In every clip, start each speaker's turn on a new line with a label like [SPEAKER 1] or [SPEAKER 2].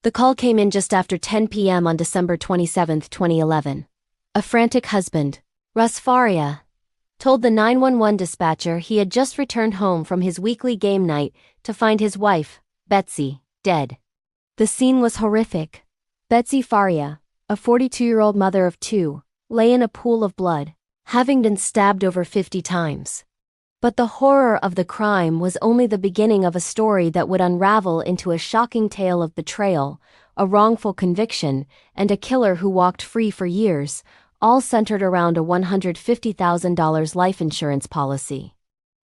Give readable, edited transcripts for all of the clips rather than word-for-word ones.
[SPEAKER 1] The call came in just after 10 p.m. on December 27, 2011. A frantic husband, Russ Faria, told the 911 dispatcher he had just returned home from his weekly game night to find his wife, Betsy, dead. The scene was horrific. Betsy Faria, a 42-year-old mother of two, lay in a pool of blood, having been stabbed over 50 times. But the horror of the crime was only the beginning of a story that would unravel into a shocking tale of betrayal, a wrongful conviction, and a killer who walked free for years, all centered around a $150,000 life insurance policy.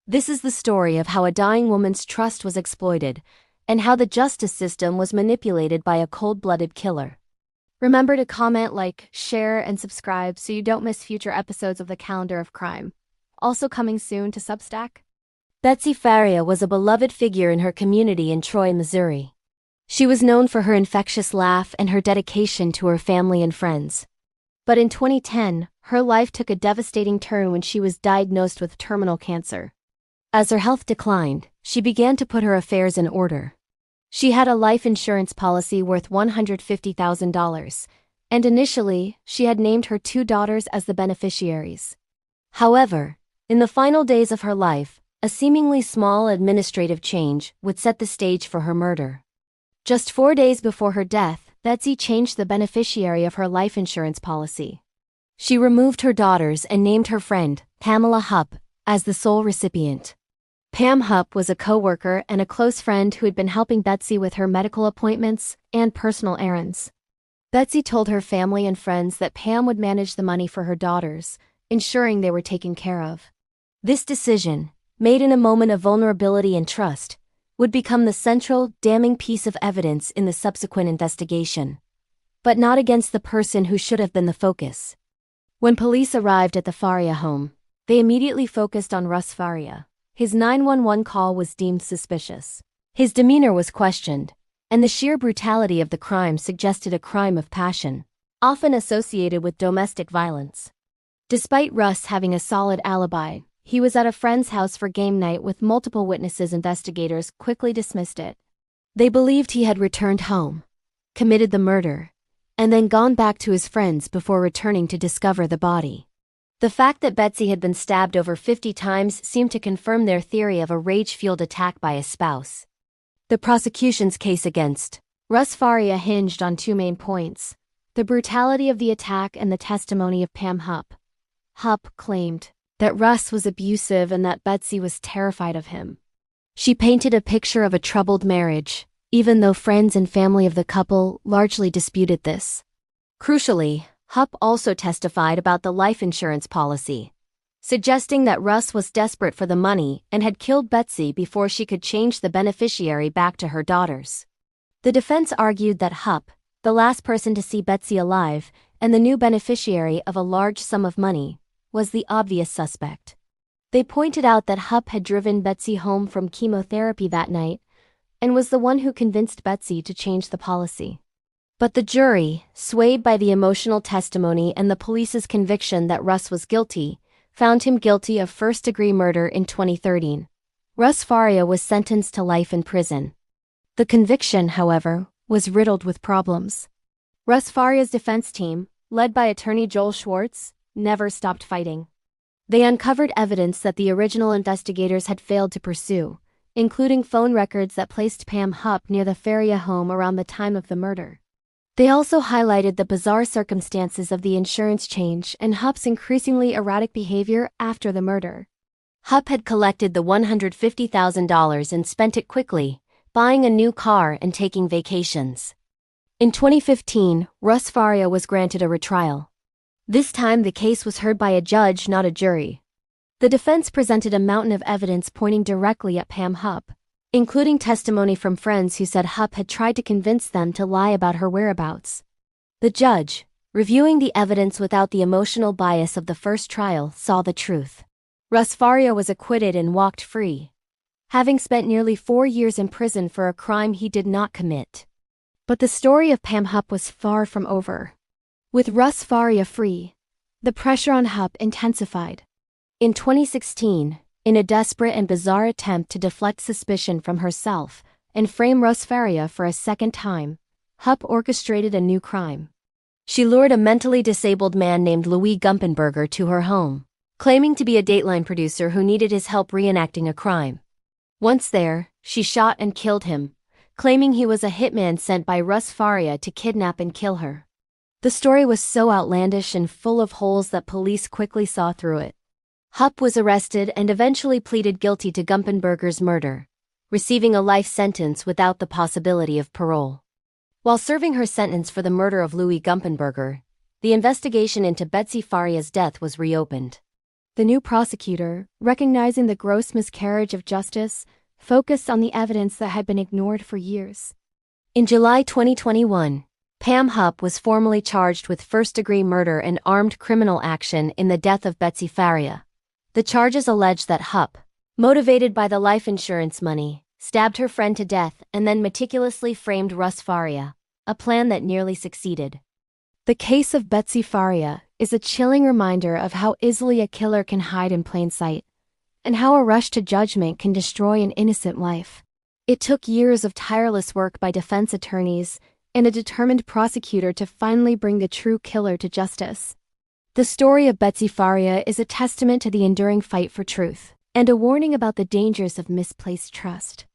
[SPEAKER 1] This is the story of how a dying woman's trust was exploited, and how the justice system was manipulated by a cold-blooded killer. Remember to comment, like, share, and subscribe so you don't miss future episodes of the Calendar of Crime. Also coming soon to Substack. Betsy Faria was a beloved figure in her community in Troy, Missouri. She was known for her infectious laugh and her dedication to her family and friends. But in 2010, her life took a devastating turn when she was diagnosed with terminal cancer. As her health declined, she began to put her affairs in order. She had a life insurance policy worth $150,000, and initially, she had named her two daughters as the beneficiaries. However, in the final days of her life, a seemingly small administrative change would set the stage for her murder. Just 4 days before her death, Betsy changed the beneficiary of her life insurance policy. She removed her daughters and named her friend, Pamela Hupp, as the sole recipient. Pam Hupp was a co-worker and a close friend who had been helping Betsy with her medical appointments and personal errands. Betsy told her family and friends that Pam would manage the money for her daughters, ensuring they were taken care of. This decision, made in a moment of vulnerability and trust, would become the central, damning piece of evidence in the subsequent investigation. But not against the person who should have been the focus. When police arrived at the Faria home, they immediately focused on Russ Faria. His 911 call was deemed suspicious. His demeanor was questioned, and the sheer brutality of the crime suggested a crime of passion, often associated with domestic violence. Despite Russ having a solid alibi, he was at a friend's house for game night with multiple witnesses. Investigators quickly dismissed it. They believed he had returned home, committed the murder, and then gone back to his friends before returning to discover the body. The fact that Betsy had been stabbed over 50 times seemed to confirm their theory of a rage-fueled attack by a spouse. The prosecution's case against Russ Faria hinged on two main points: the brutality of the attack and the testimony of Pam Hupp. Hupp claimed that Russ was abusive and that Betsy was terrified of him. She painted a picture of a troubled marriage, even though friends and family of the couple largely disputed this. Crucially, Hupp also testified about the life insurance policy, suggesting that Russ was desperate for the money and had killed Betsy before she could change the beneficiary back to her daughters. The defense argued that Hupp, the last person to see Betsy alive, and the new beneficiary of a large sum of money, was the obvious suspect. They pointed out that Hupp had driven Betsy home from chemotherapy that night and was the one who convinced Betsy to change the policy. But the jury, swayed by the emotional testimony and the police's conviction that Russ was guilty, found him guilty of first-degree murder in 2013. Russ Faria was sentenced to life in prison. The conviction, however, was riddled with problems. Russ Faria's defense team, led by attorney Joel Schwartz, never stopped fighting. They uncovered evidence that the original investigators had failed to pursue, including phone records that placed Pam Hupp near the Faria home around the time of the murder. They also highlighted the bizarre circumstances of the insurance change and Hupp's increasingly erratic behavior after the murder. Hupp had collected the $150,000 and spent it quickly, buying a new car and taking vacations. In 2015, Russ Faria was granted a retrial. This time the case was heard by a judge, not a jury. The defense presented a mountain of evidence pointing directly at Pam Hupp, including testimony from friends who said Hupp had tried to convince them to lie about her whereabouts. The judge, reviewing the evidence without the emotional bias of the first trial, saw the truth. Russ Faria was acquitted and walked free, having spent nearly 4 years in prison for a crime he did not commit. But the story of Pam Hupp was far from over. With Russ Faria free, the pressure on Hupp intensified. In 2016, in a desperate and bizarre attempt to deflect suspicion from herself and frame Russ Faria for a second time, Hupp orchestrated a new crime. She lured a mentally disabled man named Louis Gumpenberger to her home, claiming to be a Dateline producer who needed his help reenacting a crime. Once there, she shot and killed him, claiming he was a hitman sent by Russ Faria to kidnap and kill her. The story was so outlandish and full of holes that police quickly saw through it. Hupp was arrested and eventually pleaded guilty to Gumpenberger's murder, receiving a life sentence without the possibility of parole. While serving her sentence for the murder of Louis Gumpenberger, the investigation into Betsy Faria's death was reopened. The new prosecutor, recognizing the gross miscarriage of justice, focused on the evidence that had been ignored for years. In July 2021, Pam Hupp was formally charged with first-degree murder and armed criminal action in the death of Betsy Faria. The charges allege that Hupp, motivated by the life insurance money, stabbed her friend to death and then meticulously framed Russ Faria, a plan that nearly succeeded. The case of Betsy Faria is a chilling reminder of how easily a killer can hide in plain sight, and how a rush to judgment can destroy an innocent life. It took years of tireless work by defense attorneys and a determined prosecutor to finally bring the true killer to justice. The story of Betsy Faria is a testament to the enduring fight for truth, and a warning about the dangers of misplaced trust.